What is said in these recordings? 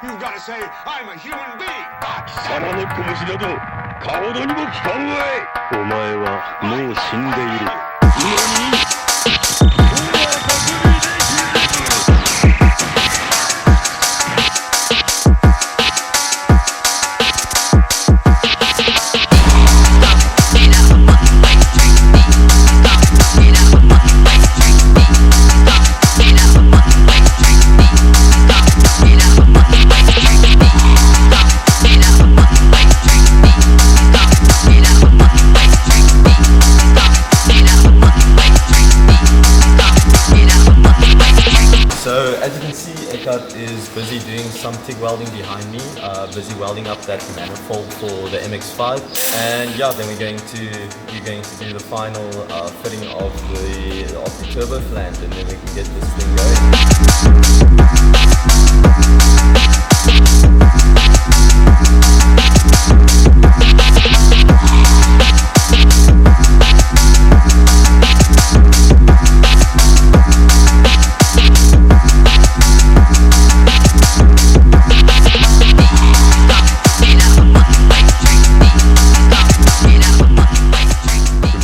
You've got to say, I'm a human being. 貴様の拳などかほどにも効かんわい。お前はもう死んでいる。何？ So as you can see, Eckhart is busy doing some TIG welding behind me, busy welding up that manifold for the MX-5, and yeah, then we're going to do the final fitting of the turbo flange, and then we can get this thing going.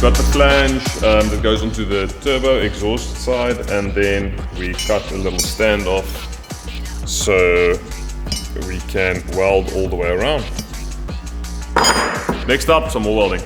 Got the flange that goes onto the turbo exhaust side, and then we cut a little stand off so we can weld all the way around. Next up, some more welding.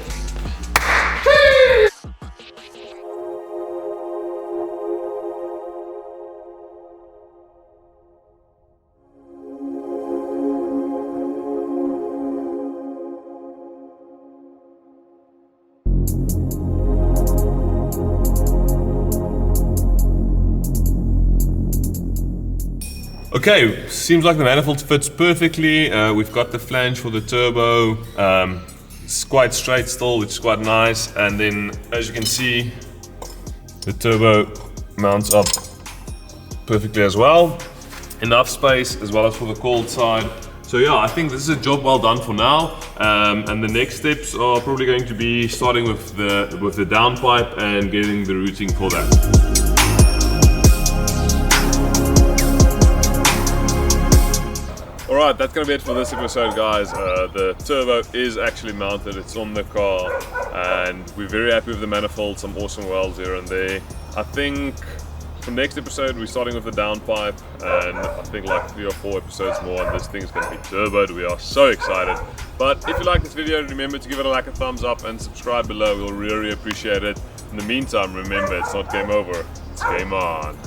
Okay, seems like the manifold fits perfectly. We've got the flange for the turbo. It's quite straight still, which is quite nice. And then, as you can see, the turbo mounts up perfectly as well. Enough space as well as for the cold side. So yeah, I think this is a job well done for now. And the next steps are probably going to be starting with the downpipe and getting the routing for that. Alright, that's gonna be it for this episode, guys. The turbo is actually mounted, it's on the car, and we're very happy with the manifold, some awesome welds here and there. I think for next episode we're starting with the downpipe, and I think like 3 or 4 episodes more, and this thing's gonna be turboed. We are so excited. But if you like this video, remember to give it a thumbs up and subscribe below. We'll really appreciate it. In the meantime, remember, it's not game over, it's game on.